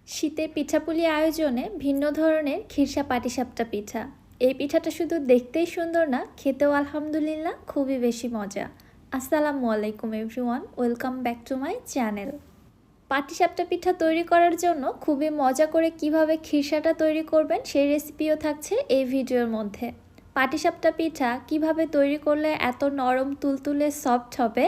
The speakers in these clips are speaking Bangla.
শীতের পিঠাপুলি আয়োজনে ভিন্ন ধরনের খিরসা পাটিসাপটা পিঠা। এই পিঠাটা শুধু দেখতেই সুন্দর না, খেতেও আলহামদুলিল্লাহ খুবই বেশি মজা। আসসালামু আলাইকুম everyone, welcome back to my channel. পাটিসাপটা পিঠা তৈরি করার জন্য খুবই মজা করে কিভাবে খিরসাটা তৈরি করবেন সেই রেসিপিও থাকছে এই ভিডিওর মধ্যে। পাটিসাপটা পিঠা কিভাবে তৈরি করলে এত নরম তুলতুলে সফট হবে,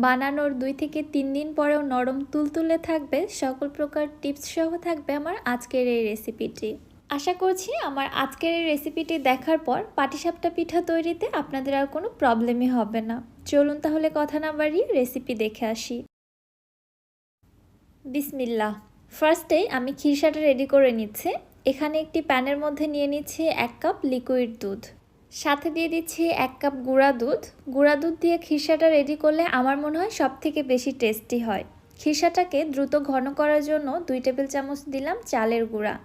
বানানোর 2 থেকে 3 দিন পরেও নরম তুলতুলে থাকবে, সকল প্রকার টিপস সহ থাকবে আমার আজকের এই রেসিপিটি। আশা করছি আমার আজকের এই রেসিপিটি দেখার পর পাটিসাপটা পিঠা তৈরিতে আপনাদের আর কোনো প্রবলেমই হবে না। চলুন তাহলে কথা না বাড়িয়ে রেসিপি দেখে আসি। বিসমিল্লাহ। ফার্স্টেই আমি খিরসাটা রেডি করে নিচ্ছি। এখানে একটি প্যানের মধ্যে নিয়ে নিচ্ছি 1 কাপ লিকুইড দুধ, সাথে দিয়ে দিচ্ছি 1 কাপ গুঁড়া দুধ। গুঁড়া দুধ দিয়ে খিরসাটা রেডি করলে আমার মনে হয় সব থেকে বেশি টেস্টি হয়। খিরসাটাকে দ্রুত ঘন করার জন্য 2 টেবিল চামচ দিলাম চালের গুঁড়া,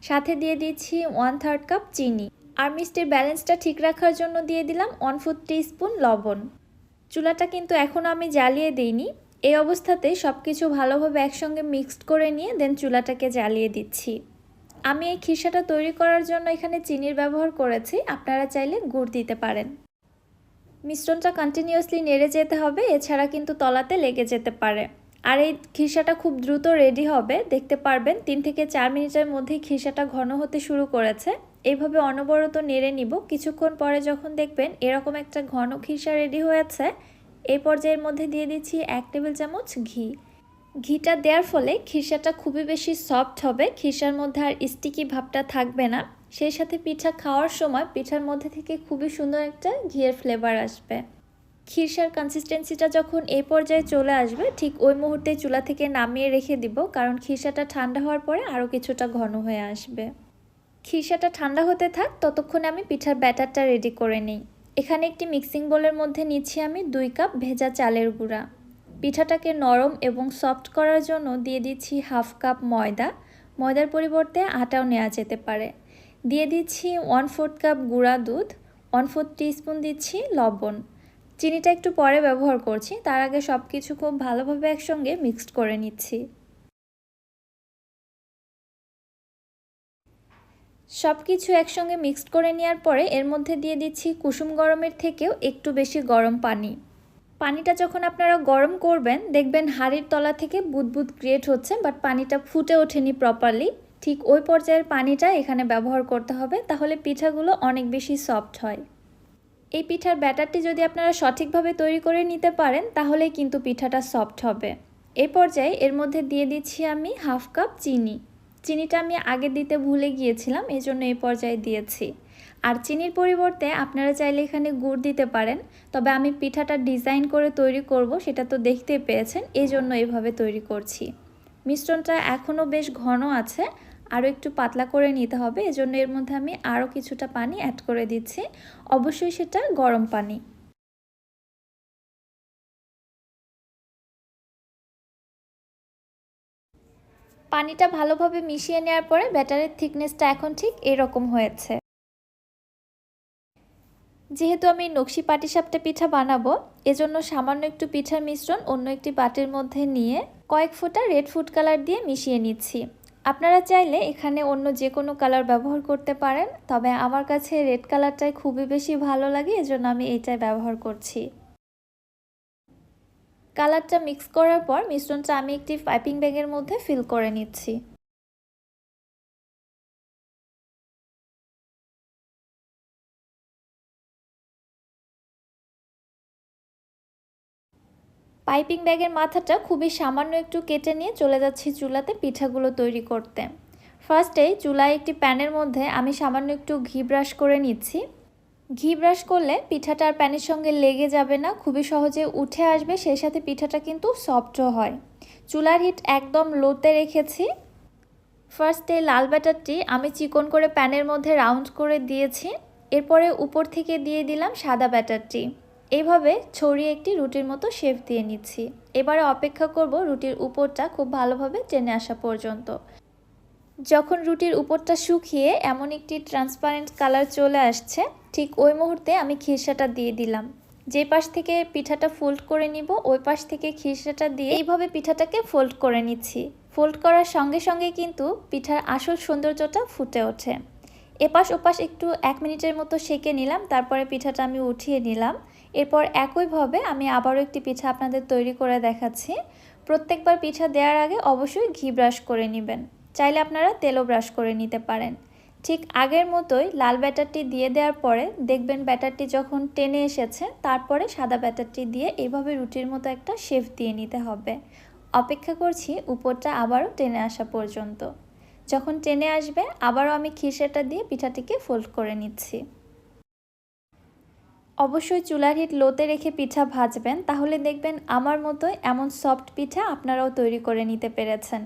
সাথে দিয়ে দিচ্ছি 1/3 কাপ চিনি, আর মিষ্টির ব্যালেন্সটা ঠিক রাখার জন্য দিয়ে দিলাম 1/4 টিস্পুন লবণ। চুলাটা কিন্তু এখনও আমি জ্বালিয়ে দিইনি। এই অবস্থাতে সব কিছু ভালোভাবে একসঙ্গে মিক্সড করে নিয়ে দেন চুলাটাকে জ্বালিয়ে দিচ্ছি। আমি এই খিরসাটা তৈরি করার জন্য এখানে চিনির ব্যবহার করেছি, আপনারা চাইলে গুড় দিতে পারেন। মিশ্রণটা কন্টিনিউয়াসলি নেড়ে যেতে হবে, এছাড়া কিন্তু তলাতে লেগে যেতে পারে। আর এই খিরসাটা খুব দ্রুত রেডি হবে, দেখতে পারবেন 3 থেকে 4 মিনিটের মধ্যেই খিরসাটা ঘন হতে শুরু করেছে। এইভাবে অনবরত নেড়ে নিব। কিছুক্ষণ পরে যখন দেখবেন এরকম একটা ঘন খিরসা রেডি হয়েছে, এই পর্যায়ের মধ্যে দিয়ে দিচ্ছি 1 টেবিল চামচ ঘি। ঘিটা দেওয়ার ফলে খিরসাটা খুবই বেশি সফট হবে, খিরসার মধ্যে আর স্টিকি ভাবটা থাকবে না। সেই সাথে পিঠা খাওয়ার সময় পিঠার মধ্যে থেকে খুবই সুন্দর একটা ঘিয়ের ফ্লেভার আসবে। খিরসার কনসিস্টেন্সিটা যখন এই পর্যায়ে চলে আসবে, ঠিক ওই মুহূর্তে চুলা থেকে নামিয়ে রেখে দিব, কারণ খিরসাটা ঠান্ডা হওয়ার পরে আরও কিছুটা ঘন হয়ে আসবে। খিরসাটা ঠান্ডা হতে থাক, ততক্ষণে আমি পিঠার ব্যাটারটা রেডি করে নিই। এখানে একটি মিক্সিং বোলের মধ্যে নিচ্ছি আমি 2 কাপ ভেজা চালের গুঁড়া। পিঠাটাকে নরম এবং সফট করার জন্য দিয়ে দিচ্ছি 1/2 কাপ ময়দা। ময়দার পরিবর্তে আটাও নেওয়া যেতে পারে। দিয়ে দিচ্ছি 1/4 কাপ গুঁড়া দুধ, 1/4 টিস্পুন দিচ্ছি লবণ। চিনিটা একটু পরে ব্যবহার করছি, তার আগে সব কিছু খুব ভালোভাবে একসঙ্গে মিক্সড করে নিচ্ছি। সব কিছু একসঙ্গে মিক্সড করে নেওয়ার পরে এর মধ্যে দিয়ে দিচ্ছি কুসুম গরমের থেকেও একটু বেশি গরম পানি। পানিটা যখন আপনারা গরম করবেন, দেখবেন হাঁড়ির তলা থেকে বুদবুদ ক্রিয়েট হচ্ছে, বাট পানিটা ফুটে ওঠেনি প্রপারলি। ঠিক ওই পর্যায়ের পানিটা এখানে ব্যবহার করতে হবে, তাহলে পিঠাগুলো অনেক বেশি সফট হয়। এই পিঠার ব্যাটারটি যদি আপনারা সঠিকভাবে তৈরি করে নিতে পারেন, তাহলে কিন্তু পিঠাটা সফট হবে। এই পর্যায়ে এর মধ্যে দিয়ে দিচ্ছি আমি 1/2 কাপ চিনি। চিনিটা আমি আগে দিতে ভুলে গিয়েছিলাম, এই জন্য এই পর্যায়ে দিয়েছি। আর চিনির পরিবর্তে আপনারা চাইলে এখানে গুড় দিতে পারেন, তবে আমি পিঠাটা ডিজাইন করে তৈরি করব, সেটা তো দেখতেই পেয়েছেন, এই জন্য এইভাবে তৈরি করছি। মিশ্রণটা এখনও বেশ ঘন আছে, আরও একটু পাতলা করে নিতে হবে, এজন্য এর মধ্যে আমি আরও কিছুটা পানি অ্যাড করে দিচ্ছি, অবশ্যই সেটা গরম পানি। পানিটা ভালোভাবে মিশিয়ে নেওয়ার পরে ব্যাটারের থিকনেসটা এখন ঠিক এরকম হয়েছে। যেহেতু আমি নকশি পাটিসাপটা পিঠা বানাবো, এজন্য সামান্য একটু পিঠার মিশ্রণ অন্য একটি বাটির মধ্যে নিয়ে কয়েক ফোঁটা রেড ফুড কালার দিয়ে মিশিয়ে নিচ্ছি। আপনারা চাইলে এখানে অন্য যে কোনো কালার ব্যবহার করতে পারেন, তবে আমার কাছে রেড কালারটাই খুবই বেশি ভালো লাগে, এজন্য আমি এইটাই ব্যবহার করছি। কালারটা মিক্স করার পর মিশ্রণটা আমি একটি পাইপিং ব্যাগের মধ্যে ফিল করে নিচ্ছি। পাইপিং ব্যাগের মাথাটা খুবই সামান্য একটু কেটে নিয়ে চলে যাচ্ছি চুলাতে পিঠাগুলো তৈরি করতে। ফার্স্টেই চুলায় একটি প্যানের মধ্যে আমি সামান্য একটু ঘি ব্রাশ করে নিচ্ছি। ঘি ব্রাশ করলে পিঠাটা আর প্যানের সঙ্গে লেগে যাবে না, খুবই সহজে উঠে আসবে, সেই সাথে পিঠাটা কিন্তু সফটও হয়। চুলার হিট একদম লোতে রেখেছি। ফার্স্টে লাল ব্যাটারটি আমি চিকন করে প্যানের মধ্যে রাউন্ড করে দিয়েছি, এরপরে উপর থেকে দিয়ে দিলাম সাদা ব্যাটারটি। এইভাবে ছড়িয়ে একটি রুটির মতো শেপ দিয়ে নিচ্ছি। এবারে অপেক্ষা করব রুটির উপরটা খুব ভালোভাবে টেনে আসা পর্যন্ত। যখন রুটির উপরটা শুকিয়ে এমন একটি ট্রান্সপারেন্ট কালার চলে আসছে, ঠিক ওই মুহূর্তে আমি খিরসাটা দিয়ে দিলাম। যে পাশ থেকে পিঠাটা ফোল্ড করে নিব, ওই পাশ থেকে খিরসাটা দিয়ে এইভাবে পিঠাটাকে ফোল্ড করে নিচ্ছি। ফোল্ড করার সঙ্গে সঙ্গে কিন্তু পিঠার আসল সৌন্দর্যটা ফুটে ওঠে। এপাশ ওপাশ একটু 1 মিনিটের মতো সেঁকে নিলাম, তারপরে পিঠাটা আমি উঠিয়ে নিলাম। এরপর একইভাবে আমি আবারও একটি পিঠা আপনাদের তৈরি করে দেখাচ্ছি। প্রত্যেকবার পিঠা দেওয়ার আগে অবশ্যই ঘি ব্রাশ করে নেবেন, চাইলে আপনারা তেলও ব্রাশ করে নিতে পারেন। ঠিক আগের মতোই লাল ব্যাটারটি দিয়ে দেওয়ার পরে দেখবেন ব্যাটারটি যখন টেনে এসেছে, তারপরে সাদা ব্যাটারটি দিয়ে এভাবে রুটির মতো একটা শেপ দিয়ে নিতে হবে। অপেক্ষা করছি উপরটা আবারও টেনে আসা পর্যন্ত। যখন টেনে আসবে আবারও আমি খিরসাটা দিয়ে পিঠাটিকে ফোল্ড করে নিচ্ছি। অবশ্যই চুলার হিট লোতে রেখে পিঠা ভাজবেন, তাহলে দেখবেন আমার মতোই এমন সফট পিঠা আপনারাও তৈরি করে নিতে পেরেছেন।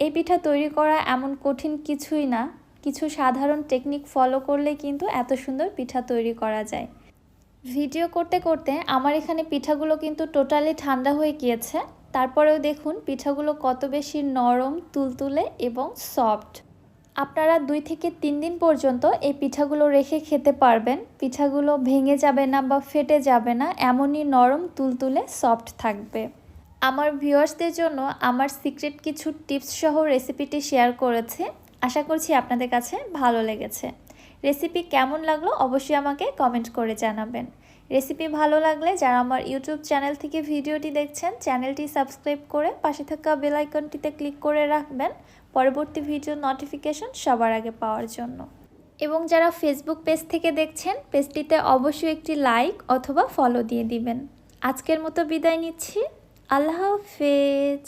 এই পিঠা তৈরি করা এমন কঠিন কিছুই না, কিছু সাধারণ টেকনিক ফলো করলে কিন্তু এত সুন্দর পিঠা তৈরি করা যায়। ভিডিও করতে করতে আমার এখানে পিঠাগুলো কিন্তু টোটালি ঠান্ডা হয়ে গিয়েছে, তারপরেও দেখুন পিঠাগুলো কত বেশি নরম, তুলতুলে এবং সফট। আপনারা 2 থেকে 3 দিন পর্যন্ত এই পিঠাগুলো রেখে খেতে পারবেন। পিঠাগুলো ভেঙে যাবে না বা ফেটে যাবে না, এমনই নরম, তুলতুলে, সফট থাকবে। আমার ভিউয়ার্সদের জন্য আমার সিক্রেট কিছু টিপস সহ রেসিপিটি শেয়ার করেছি। আশা করছি আপনাদের কাছে ভালো লেগেছে। রেসিপি কেমন লাগলো অবশ্যই আমাকে কমেন্ট করে জানাবেন। রেসিপি ভালো লাগলে যারা আমার ইউটিউব চ্যানেল থেকে ভিডিওটি দেখছেন, চ্যানেলটি সাবস্ক্রাইব করে পাশে থাকা বেল আইকনটিতে ক্লিক করে রাখবেন পরবর্তী ভিডিও নোটিফিকেশন সবার আগে পাওয়ার জন্য। এবং যারা ফেসবুক পেজ থেকে দেখছেন, পেজটিতে অবশ্যই একটি লাইক অথবা ফলো দিয়ে দিবেন। আজকের মতো বিদায় নিচ্ছি। আল্লাহ হাফেজ।